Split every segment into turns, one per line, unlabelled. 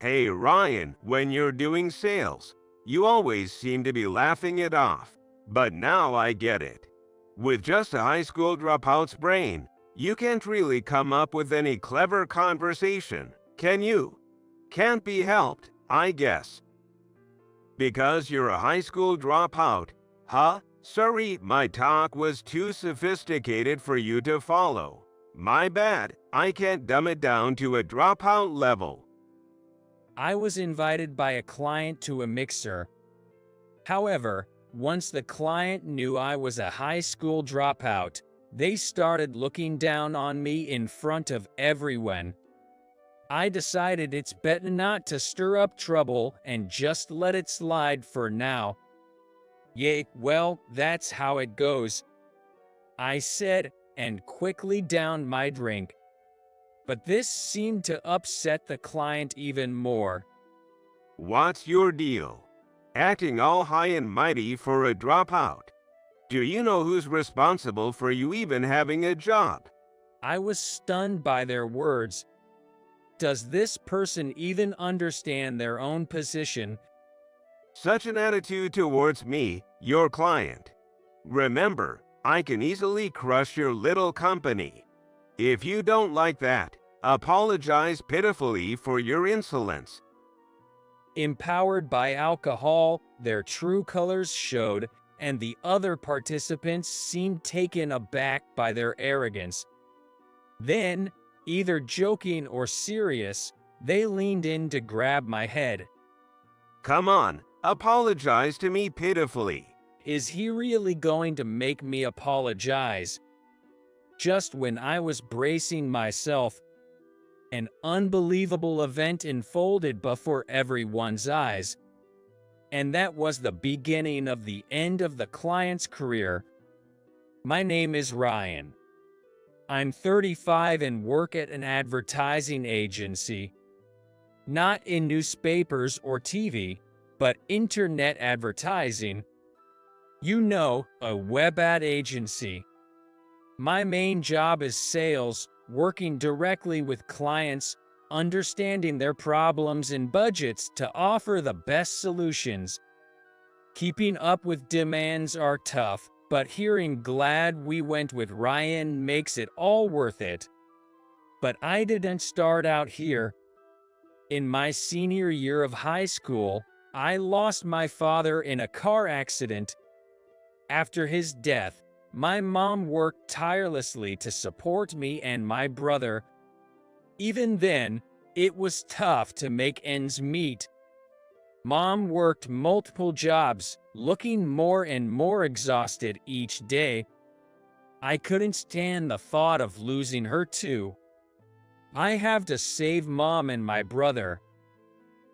Hey Ryan, when you're doing sales, you always seem to be laughing it off. But now I get it. With just a high school dropout's brain, you can't really come up with any clever conversation, can you? Can't be helped, I guess. Because you're a high school dropout, huh? Sorry, my talk was too sophisticated for you to follow. My bad, I can't dumb it down to a dropout level.
I was invited by a client to a mixer. However, once the client knew I was a high school dropout, they started looking down on me in front of everyone. I decided it's better not to stir up trouble and just let it slide for now. Yay, well, that's how it goes, I said, and quickly downed my drink. But this seemed to upset the client even more.
What's your deal? Acting all high and mighty for a dropout. Do you know who's responsible for you even having a job?
I was stunned by their words. Does this person even understand their own position?
Such an attitude towards me, your client. Remember, I can easily crush your little company. If you don't like that, apologize pitifully for your insolence.
Empowered by alcohol, their true colors showed, and the other participants seemed taken aback by their arrogance. Then, either joking or serious, they leaned in to grab my head.
Come on, apologize to me pitifully.
Is he really going to make me apologize? Just when I was bracing myself, an unbelievable event unfolded before everyone's eyes. And that was the beginning of the end of the client's career. My name is Ryan. I'm 35 and work at an advertising agency. Not in newspapers or TV, but internet advertising. You know, a web ad agency. My main job is sales, working directly with clients, understanding their problems and budgets to offer the best solutions. Keeping up with demands are tough, but hearing glad we went with Ryan makes it all worth it. But I didn't start out here. In my senior year of high school, I lost my father in a car accident. After his death, my mom worked tirelessly to support me and my brother. Even then, it was tough to make ends meet. Mom worked multiple jobs, looking more and more exhausted each day. I couldn't stand the thought of losing her too. I have to save Mom and my brother.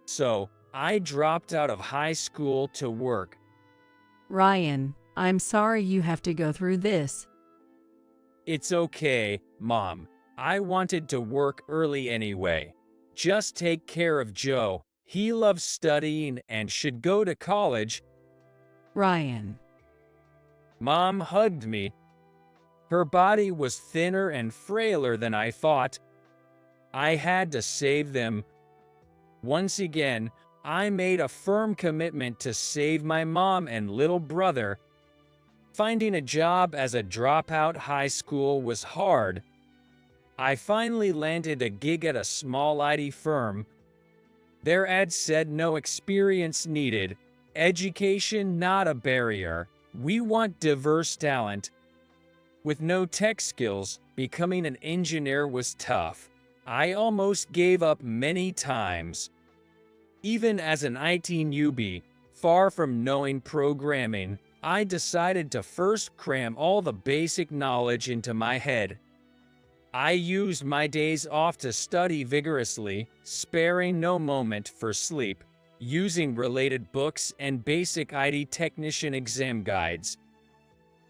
So, I dropped out of high school to work.
Ryan, I'm sorry you have to go through this.
It's okay, Mom. I wanted to work early anyway. Just take care of Joe. He loves studying and should go to college.
Ryan.
Mom hugged me. Her body was thinner and frailer than I thought. I had to save them. Once again, I made a firm commitment to save my mom and little brother. Finding a job as a dropout high school was hard. I finally landed a gig at a small IT firm. Their ad said no experience needed, education not a barrier. We want diverse talent. With no tech skills, becoming an engineer was tough. I almost gave up many times. Even as an IT newbie, far from knowing programming, I decided to first cram all the basic knowledge into my head. I used my days off to study vigorously, sparing no moment for sleep, using related books and basic IT technician exam guides.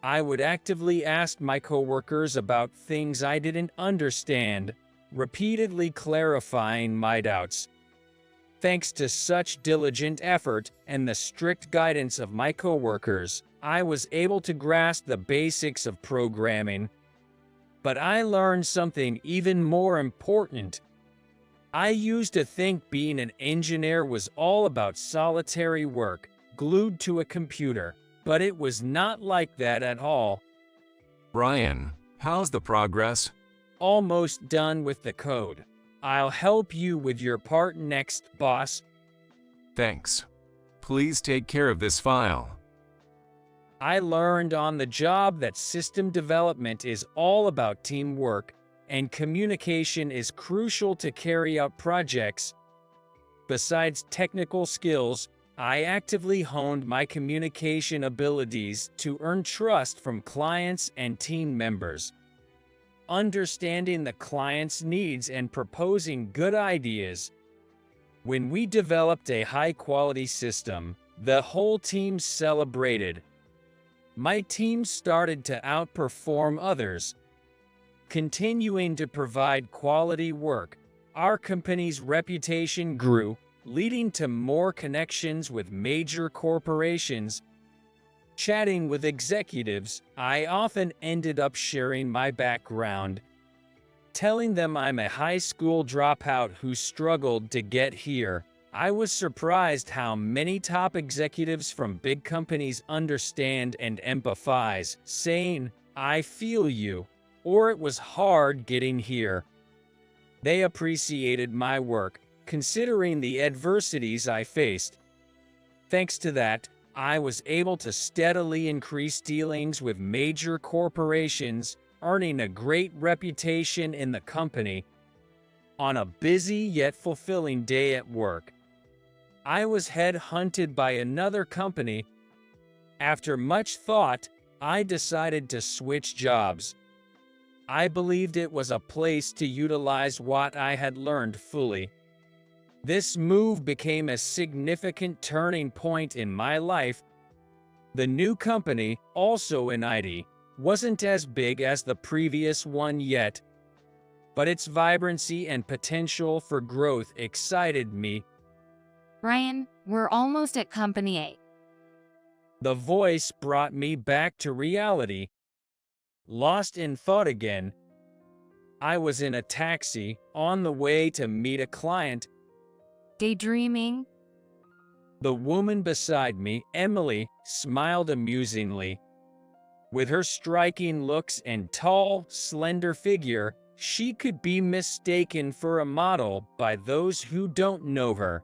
I would actively ask my coworkers about things I didn't understand, repeatedly clarifying my doubts. Thanks to such diligent effort and the strict guidance of my coworkers, I was able to grasp the basics of programming. But I learned something even more important. I used to think being an engineer was all about solitary work, glued to a computer, but it was not like that at all.
Ryan, how's the progress?
Almost done with the code. I'll help you with your part next, boss.
Thanks. Please take care of this file.
I learned on the job that system development is all about teamwork, and communication is crucial to carry out projects. Besides technical skills, I actively honed my communication abilities to earn trust from clients and team members. Understanding the client's needs and proposing good ideas. When we developed a high-quality system, the whole team celebrated. My team started to outperform others. Continuing to provide quality work, our company's reputation grew, leading to more connections with major corporations. Chatting with executives, I often ended up sharing my background, telling them I'm a high school dropout who struggled to get here. I was surprised how many top executives from big companies understand and empathize, saying, "I feel you," or "it was hard getting here." They appreciated my work, considering the adversities I faced. Thanks to that, I was able to steadily increase dealings with major corporations, earning a great reputation in the company. On a busy yet fulfilling day at work, I was headhunted by another company. After much thought, I decided to switch jobs. I believed it was a place to utilize what I had learned fully. This move became a significant turning point in my life. The new company, also in IT, wasn't as big as the previous one yet, but its vibrancy and potential for growth excited me.
Ryan, we're almost at Company A.
The voice brought me back to reality. Lost in thought again, I was in a taxi, on the way to meet a client.
Daydreaming?
The woman beside me, Emily, smiled amusingly. With her striking looks and tall, slender figure, she could be mistaken for a model by those who don't know her.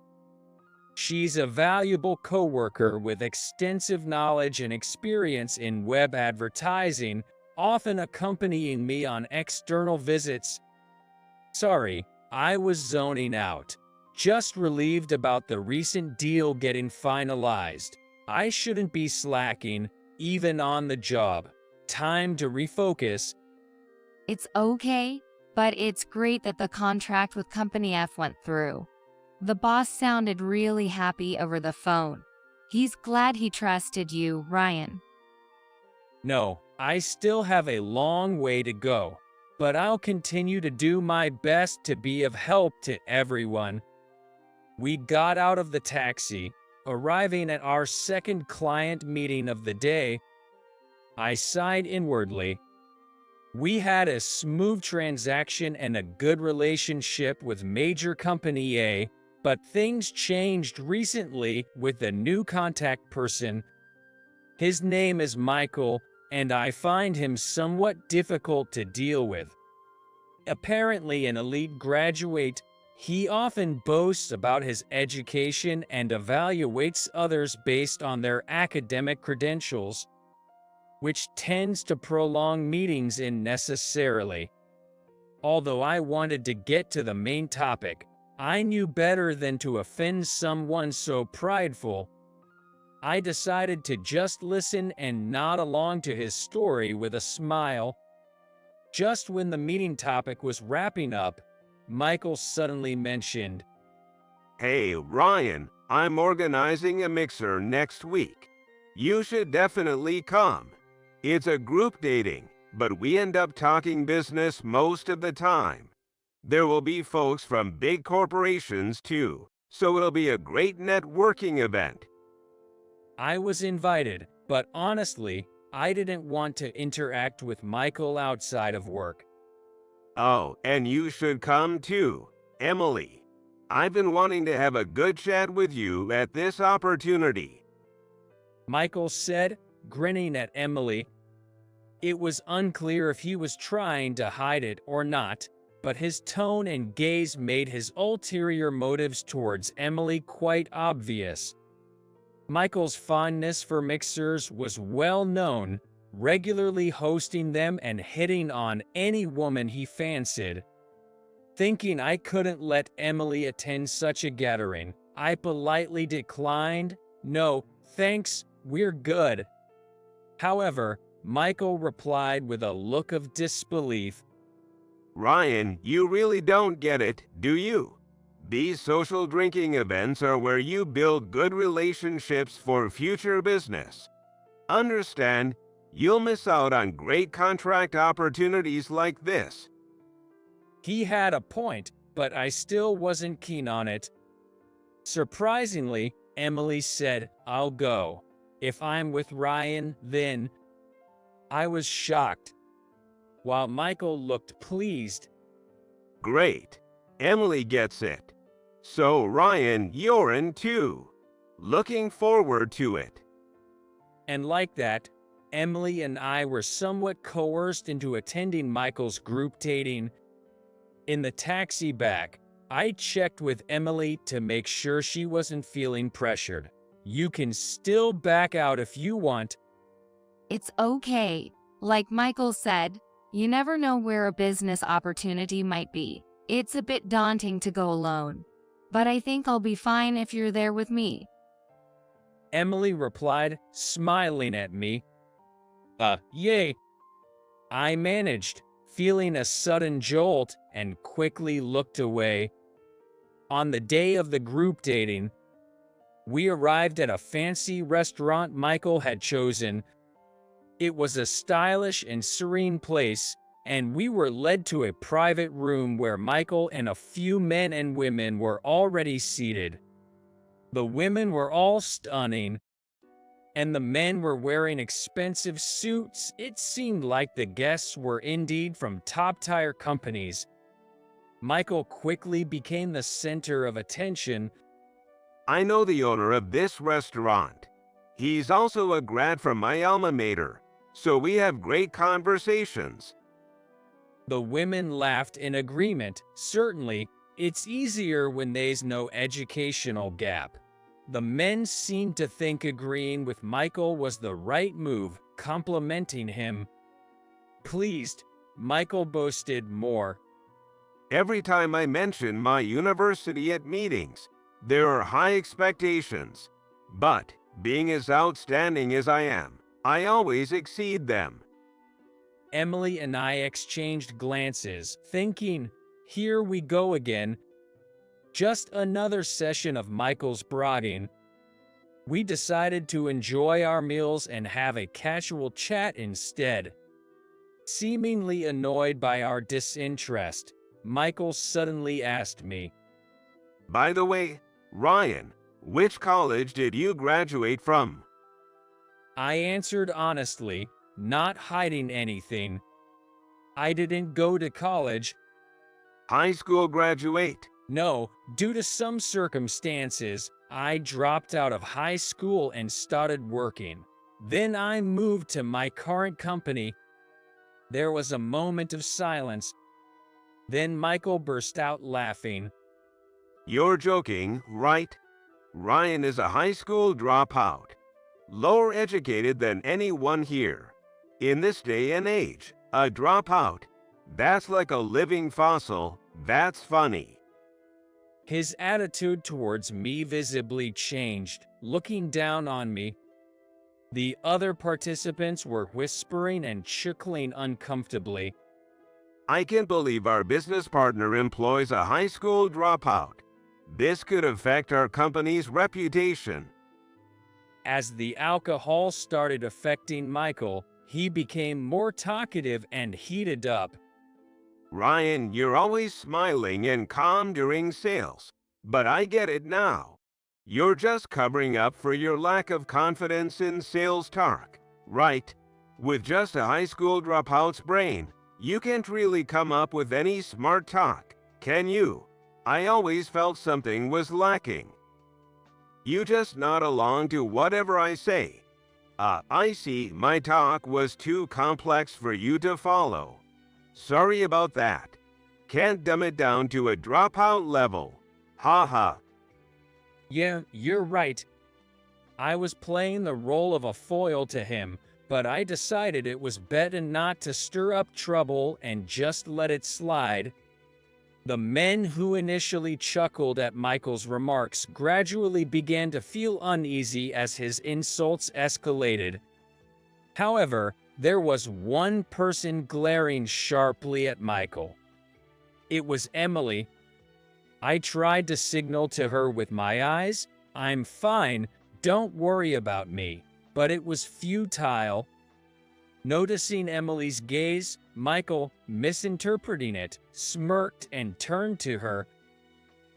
She's a valuable coworker with extensive knowledge and experience in web advertising, often accompanying me on external visits. Sorry, I was zoning out. Just relieved about the recent deal getting finalized. I shouldn't be slacking, even on the job. Time to refocus.
It's okay, but it's great that the contract with Company F went through. The boss sounded really happy over the phone. He's glad he trusted you, Ryan.
No, I still have a long way to go, but I'll continue to do my best to be of help to everyone. We got out of the taxi, arriving at our second client meeting of the day. I sighed inwardly. We had a smooth transaction and a good relationship with major company A, but things changed recently with the new contact person. His name is Michael, and I find him somewhat difficult to deal with. Apparently an elite graduate, he often boasts about his education and evaluates others based on their academic credentials, which tends to prolong meetings unnecessarily. Although I wanted to get to the main topic, I knew better than to offend someone so prideful. I decided to just listen and nod along to his story with a smile. Just when the meeting topic was wrapping up, Michael suddenly mentioned,
"Hey, Ryan, I'm organizing a mixer next week. You should definitely come. It's a group dating, but we end up talking business most of the time. There will be folks from big corporations too, so it'll be a great networking event."
I was invited, but honestly, I didn't want to interact with Michael outside of work.
Oh, and you should come too. Emily, I've been wanting to have a good chat with you at this opportunity.
Michael said, grinning at Emily. It was unclear if he was trying to hide it or not, but his tone and gaze made his ulterior motives towards Emily quite obvious. Michael's fondness for mixers was well known, regularly hosting them and hitting on any woman he fancied. Thinking I couldn't let Emily attend such a gathering, I politely declined. No, thanks, we're good. However, Michael replied with a look of disbelief.
Ryan, you really don't get it, do you? These social drinking events are where you build good relationships for future business. Understand, you'll miss out on great contract opportunities like this.
He had a point, but I still wasn't keen on it. Surprisingly, Emily said, I'll go. If I'm with Ryan, then. I was shocked, while Michael looked pleased.
Great. Emily gets it. So Ryan, you're in too. Looking forward to it.
And like that, Emily and I were somewhat coerced into attending Michael's group dating. In the taxi back, I checked with Emily to make sure she wasn't feeling pressured. You can still back out if you want.
It's okay. Like Michael said, you never know where a business opportunity might be. It's a bit daunting to go alone, but I think I'll be fine if you're there with me.
Emily replied, smiling at me. Yay. I managed, feeling a sudden jolt, and quickly looked away. On the day of the group dating, we arrived at a fancy restaurant Michael had chosen. It was a stylish and serene place, and we were led to a private room where Michael and a few men and women were already seated. The women were all stunning, and the men were wearing expensive suits. It seemed like the guests were indeed from top-tier companies. Michael quickly became the center of attention.
I know the owner of this restaurant. He's also a grad from my alma mater, so we have great conversations.
The women laughed in agreement. Certainly, it's easier when there's no educational gap. The men seemed to think agreeing with Michael was the right move, complimenting him. Pleased, Michael boasted more.
Every time I mention my university at meetings, there are high expectations. But, being as outstanding as I am, I always exceed them.
Emily and I exchanged glances, thinking, here we go again. Just another session of Michael's bragging. We decided to enjoy our meals and have a casual chat instead. Seemingly annoyed by our disinterest, Michael suddenly asked me,
By the way, Ryan, which college did you graduate from?
I answered honestly, not hiding anything. I didn't go to college.
High school graduate.
No, due to some circumstances, I dropped out of high school and started working. Then I moved to my current company. There was a moment of silence. Then Michael burst out laughing.
You're joking, right? Ryan is a high school dropout. Lower educated than anyone here. In this day and age, a dropout. That's like a living fossil. That's funny.
His attitude towards me visibly changed, looking down on me. The other participants were whispering and chuckling uncomfortably.
I can't believe our business partner employs a high school dropout. This could affect our company's reputation.
As the alcohol started affecting Michael, he became more talkative and heated up.
Ryan, you're always smiling and calm during sales, but I get it now. You're just covering up for your lack of confidence in sales talk, right? With just a high school dropout's brain, you can't really come up with any smart talk, can you? I always felt something was lacking. You just nod along to whatever I say. I see my talk was too complex for you to follow. Sorry about that. Can't dumb it down to a dropout level. Haha.
Yeah, you're right. I was playing the role of a foil to him, but I decided it was better not to stir up trouble and just let it slide. The men who initially chuckled at Michael's remarks gradually began to feel uneasy as his insults escalated. However, there was one person glaring sharply at Michael. It was Emily. I tried to signal to her with my eyes, "I'm fine, don't worry about me," but it was futile. Noticing Emily's gaze, Michael, misinterpreting it, smirked and turned to her.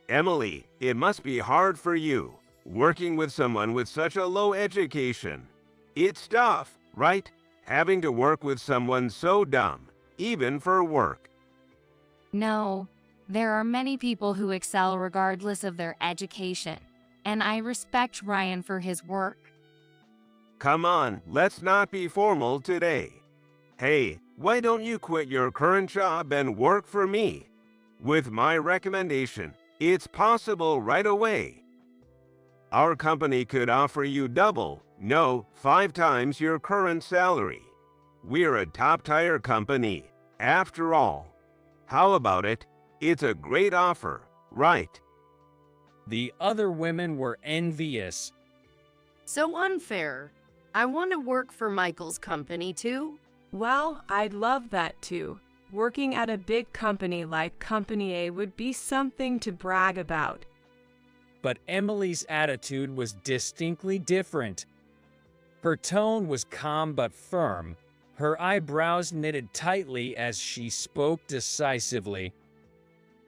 Emily, it must be hard for you, working with someone with such a low education. It's tough, right? Having to work with someone so dumb, even for work.
No, there are many people who excel regardless of their education, and I respect Ryan for his work.
Come on, let's not be formal today. Hey, why don't you quit your current job and work for me? With my recommendation, it's possible right away. Our company could offer you double, no, 5 times your current salary. We're a top-tier company, after all. How about it? It's a great offer, right?
The other women were envious.
So unfair. I want to work for Michael's company too.
Well, I'd love that too. Working at a big company like Company A would be something to brag about.
But Emily's attitude was distinctly different. Her tone was calm but firm, her eyebrows knitted tightly as she spoke decisively.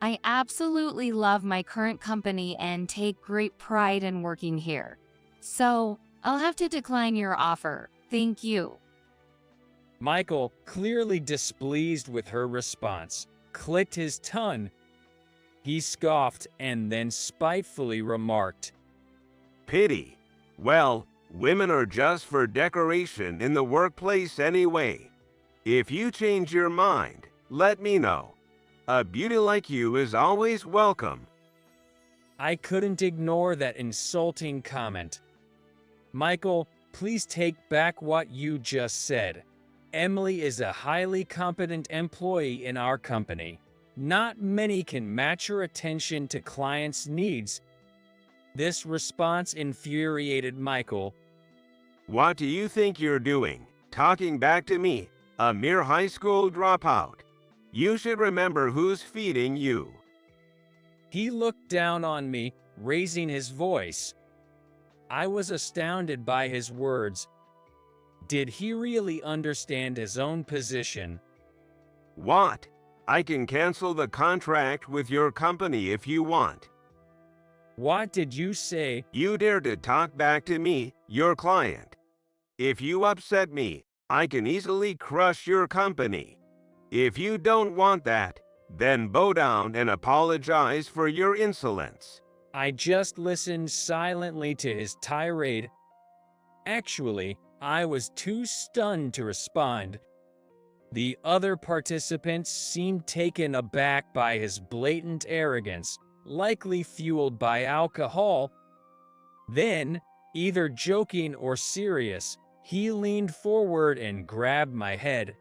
I absolutely love my current company and take great pride in working here. So, I'll have to decline your offer. Thank you.
Michael, clearly displeased with her response, clicked his tongue. He scoffed and then spitefully remarked,
Pity. Well, women are just for decoration in the workplace anyway. If you change your mind, let me know. A beauty like you is always welcome.
I couldn't ignore that insulting comment. Michael, please take back what you just said. Emily is a highly competent employee in our company. Not many can match her attention to clients' needs. This response infuriated Michael.
What do you think you're doing? Talking back to me, a mere high school dropout. You should remember who's feeding you.
He looked down on me, raising his voice. I was astounded by his words. Did he really understand his own position?
What? I can cancel the contract with your company if you want.
What did you say?
You dare to talk back to me, your client. If you upset me, I can easily crush your company. If you don't want that, then bow down and apologize for your insolence.
I just listened silently to his tirade. Actually, I was too stunned to respond. The other participants seemed taken aback by his blatant arrogance, likely fueled by alcohol. Then, either joking or serious, he leaned forward and grabbed my head.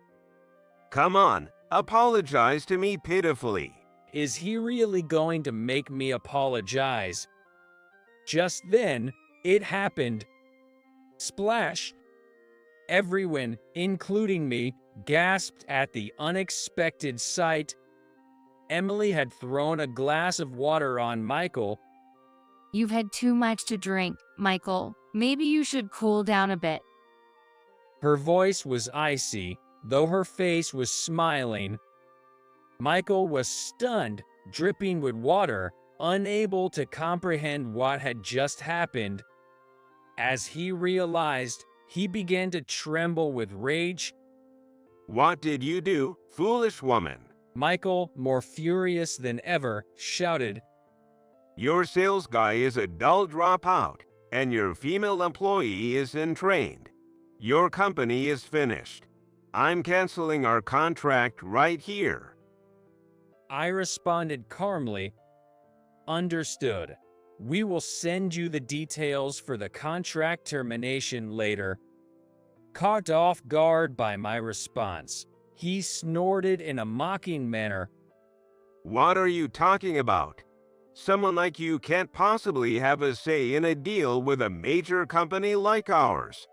Come on, apologize to me pitifully.
Is he really going to make me apologize? Just then, it happened. Splash! Everyone, including me, gasped at the unexpected sight. Emily had thrown a glass of water on Michael.
You've had too much to drink, Michael. Maybe you should cool down a bit.
Her voice was icy, though her face was smiling. Michael was stunned, dripping with water, unable to comprehend what had just happened. As he realized, he began to tremble with rage.
What did you do, foolish woman?
Michael, more furious than ever, shouted,
Your sales guy is a dull dropout, and your female employee is untrained. Your company is finished. I'm canceling our contract right here.
I responded calmly, "Understood. We will send you the details for the contract termination later." Caught off guard by my response, he snorted in a mocking manner.
What are you talking about? Someone like you can't possibly have a say in a deal with a major company like ours.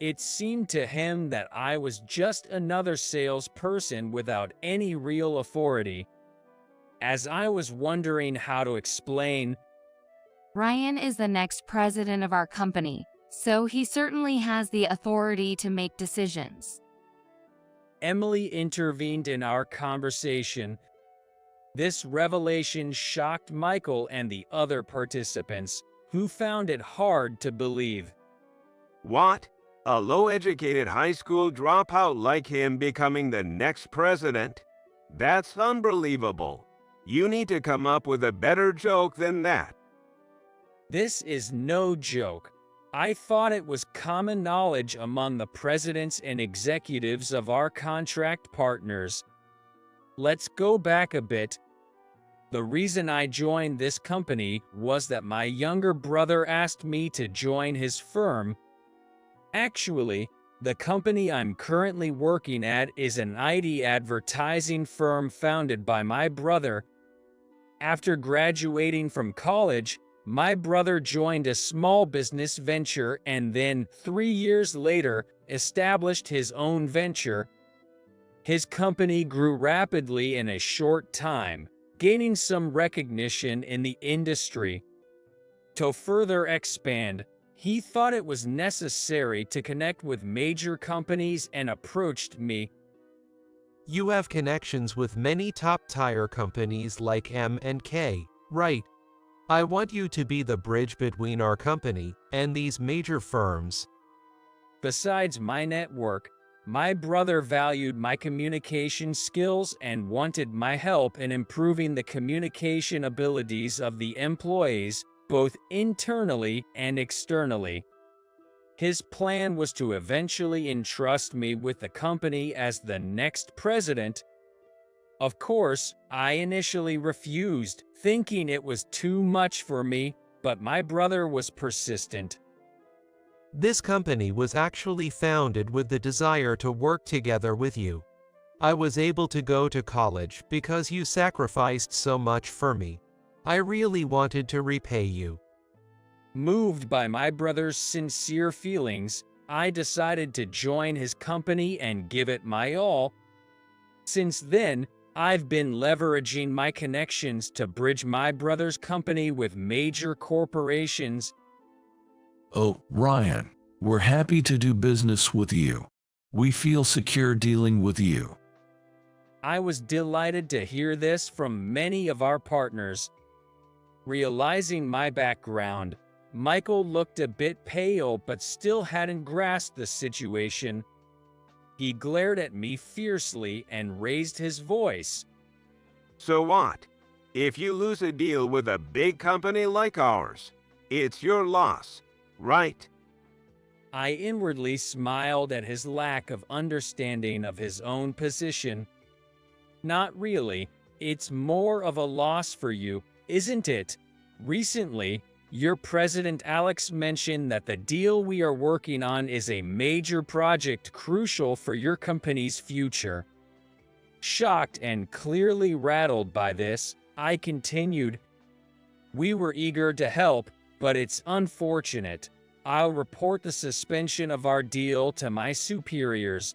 It seemed to him that I was just another salesperson without any real authority. As I was wondering how to explain,
Ryan is the next president of our company, so he certainly has the authority to make decisions.
Emily intervened in our conversation. This revelation shocked Michael and the other participants, who found it hard to believe.
What? A low-educated high school dropout like him becoming the next president? That's unbelievable. You need to come up with a better joke than that.
This is no joke. I thought it was common knowledge among the presidents and executives of our contract partners. Let's go back a bit. The reason I joined this company was that my younger brother asked me to join his firm. Actually, the company I'm currently working at is an IT advertising firm founded by my brother. After graduating from college, my brother joined a small business venture and then, 3 years later, established his own venture. His company grew rapidly in a short time, gaining some recognition in the industry. To further expand, he thought it was necessary to connect with major companies and approached me.
You have connections with many top-tier companies like M&K, right? I want you to be the bridge between our company and these major firms.
Besides my network, my brother valued my communication skills and wanted my help in improving the communication abilities of the employees, both internally and externally. His plan was to eventually entrust me with the company as the next president. Of course, I initially refused, thinking it was too much for me, but my brother was persistent.
This company was actually founded with the desire to work together with you. I was able to go to college because you sacrificed so much for me. I really wanted to repay you.
Moved by my brother's sincere feelings, I decided to join his company and give it my all. Since then, I've been leveraging my connections to bridge my brother's company with major corporations.
Oh, Ryan, we're happy to do business with you. We feel secure dealing with you.
I was delighted to hear this from many of our partners. Realizing my background, Michael looked a bit pale but still hadn't grasped the situation. He glared at me fiercely and raised his voice.
So what? If you lose a deal with a big company like ours, it's your loss, right?
I inwardly smiled at his lack of understanding of his own position. Not really. It's more of a loss for you, isn't it? Recently, your president Alex mentioned that the deal we are working on is a major project crucial for your company's future. Shocked and clearly rattled by this, I continued, "We were eager to help, but it's unfortunate. I'll report the suspension of our deal to my superiors."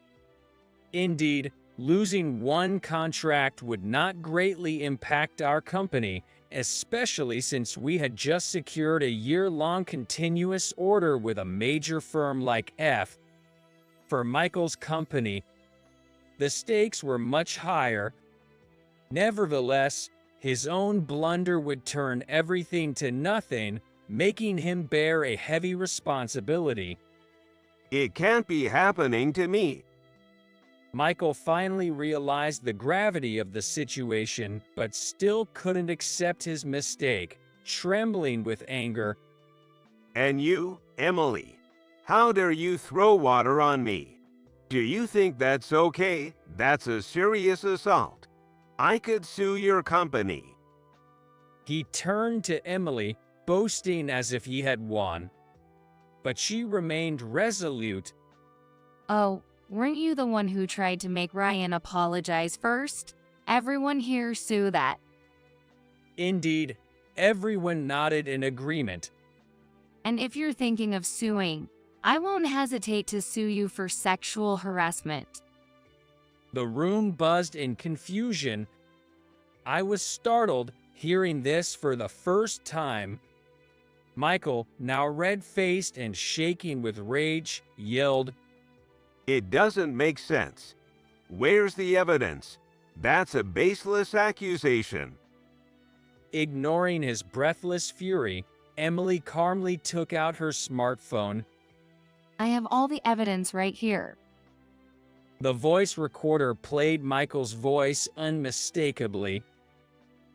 Indeed, losing one contract would not greatly impact our company, especially since we had just secured a year-long continuous order with a major firm like F. For Michael's company, the stakes were much higher. Nevertheless, his own blunder would turn everything to nothing, making him bear a heavy responsibility.
It can't be happening to me.
Michael finally realized the gravity of the situation, but still couldn't accept his mistake. Trembling with anger,
And you, Emily, how dare you throw water on me? Do you think that's okay? That's a serious assault. I could sue your company.
he turned to Emily, boasting as if he had won. But she remained resolute.
Oh, weren't you the one who tried to make Ryan apologize first? Everyone here sue that.
Indeed, everyone nodded in agreement.
And if you're thinking of suing, I won't hesitate to sue you for sexual harassment.
The room buzzed in confusion. I was startled hearing this for the first time. Michael, now red-faced and shaking with rage, yelled,
It doesn't make sense. Where's the evidence? That's a baseless accusation.
Ignoring his breathless fury, Emily calmly took out her smartphone.
I have all the evidence right here.
The voice recorder played Michael's voice unmistakably.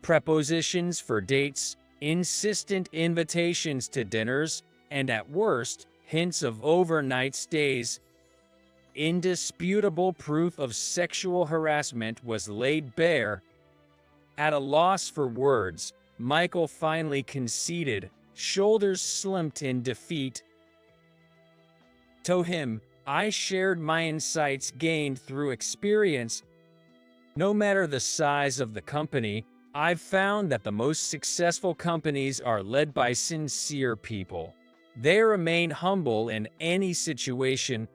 Prepositions for dates, insistent invitations to dinners, and at worst, hints of overnight stays. Indisputable proof of sexual harassment was laid bare. At a loss for words, Michael finally conceded, shoulders slumped in defeat. To him, I shared my insights gained through experience. No matter the size of the company, I've found that the most successful companies are led by sincere people. They remain humble in any situation.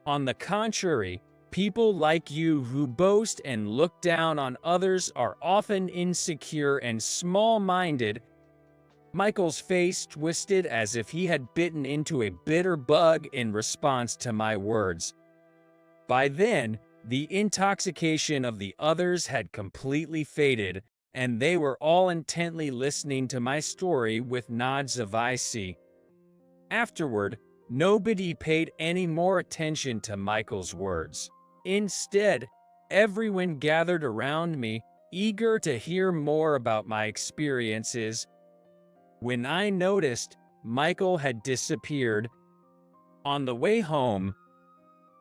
On the contrary, people like you who boast and look down on others are often insecure and small-minded. Michael's face twisted as if he had bitten into a bitter bug in response to my words. By then, the intoxication of the others had completely faded, and they were all intently listening to my story with nods of "I see." Afterward, nobody paid any more attention to Michael's words. Instead, everyone gathered around me, eager to hear more about my experiences. When I noticed, Michael had disappeared. On the way home,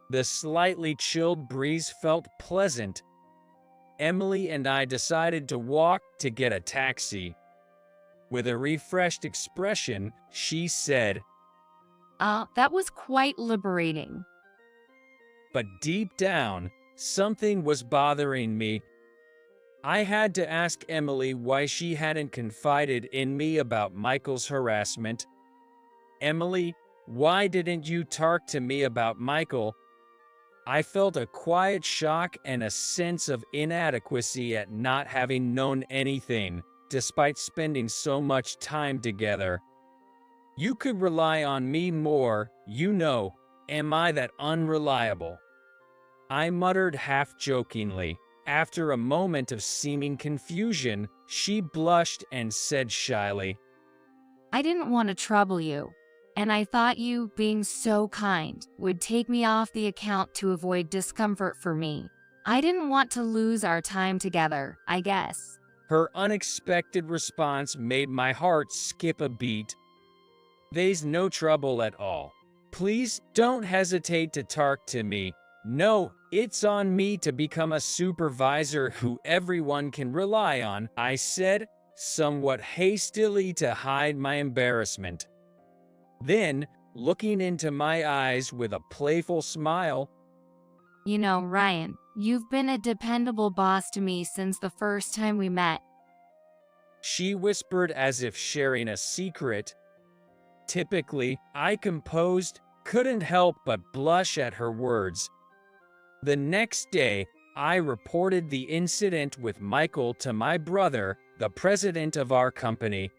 the slightly chilled breeze felt pleasant. Emily and I decided to walk to get a taxi. With a refreshed expression, she said,
That was quite liberating.
but deep down, something was bothering me. I had to ask Emily why she hadn't confided in me about Michael's harassment. Emily, why didn't you talk to me about Michael? I felt a quiet shock and a sense of inadequacy at not having known anything, despite spending so much time together. You could rely on me more, you know. Am I that unreliable? I muttered half-jokingly. After a moment of seeming confusion, she blushed and said shyly,
I didn't want to trouble you, and I thought you, being so kind, would take me off the account to avoid discomfort for me. I didn't want to lose our time together, I guess.
Her unexpected response made my heart skip a beat. There's no trouble at all. Please don't hesitate to talk to me. No, it's on me to become a supervisor who everyone can rely on, I said, somewhat hastily to hide my embarrassment. Then, looking into my eyes with a playful smile,
You know, Ryan, you've been a dependable boss to me since the first time we met.
she whispered as if sharing a secret. Typically, I composed, couldn't help but blush at her words. The next day, I reported the incident with Michael to my brother, the president of our company.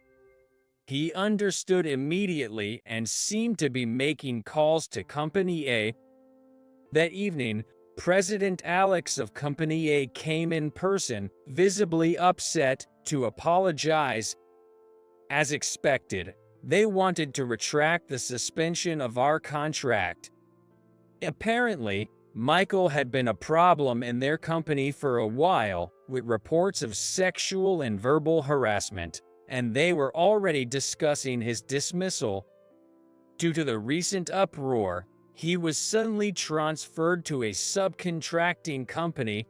He understood immediately and seemed to be making calls to Company A. That evening, President Alex of Company A came in person, visibly upset, to apologize. As expected, they wanted to retract the suspension of our contract. Apparently, Michael had been a problem in their company for a while, with reports of sexual and verbal harassment, and they were already discussing his dismissal. Due to the recent uproar, he was suddenly transferred to a subcontracting company,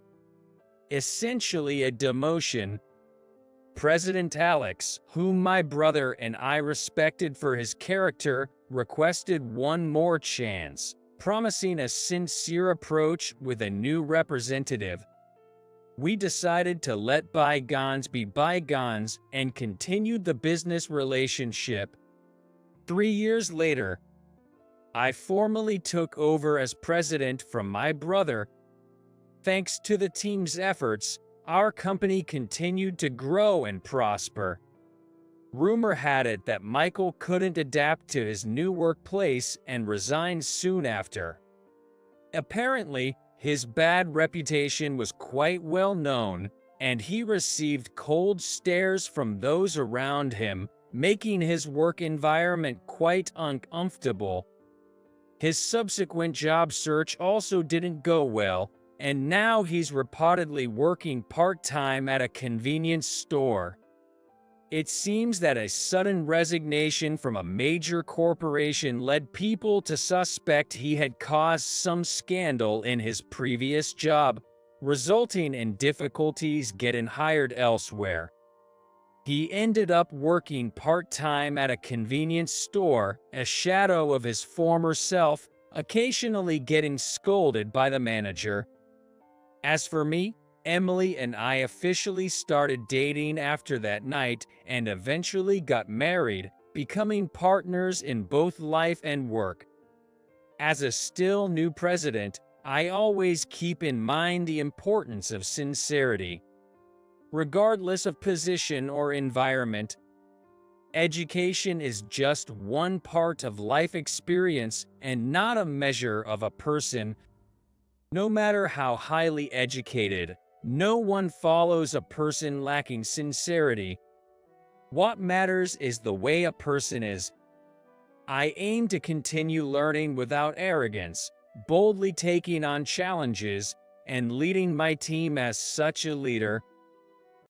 essentially a demotion. President Alex, whom my brother and I respected for his character, requested one more chance, promising a sincere approach with a new representative. We decided to let bygones be bygones and continued the business relationship. 3 years later, I formally took over as president from my brother. Thanks to the team's efforts, our company continued to grow and prosper. Rumor had it that Michael couldn't adapt to his new workplace and resigned soon after. Apparently, his bad reputation was quite well known, and he received cold stares from those around him, making his work environment quite uncomfortable. His subsequent job search also didn't go well, and now he's reportedly working part-time at a convenience store. It seems that a sudden resignation from a major corporation led people to suspect he had caused some scandal in his previous job, resulting in difficulties getting hired elsewhere. He ended up working part-time at a convenience store, a shadow of his former self, occasionally getting scolded by the manager. As for me, Emily and I officially started dating after that night and eventually got married, becoming partners in both life and work. As a still new president, I always keep in mind the importance of sincerity. Regardless of position or environment, education is just one part of life experience and not a measure of a person. No matter how highly educated, no one follows a person lacking sincerity. What matters is the way a person is. I aim to continue learning without arrogance, boldly taking on challenges, and leading my team as such a leader.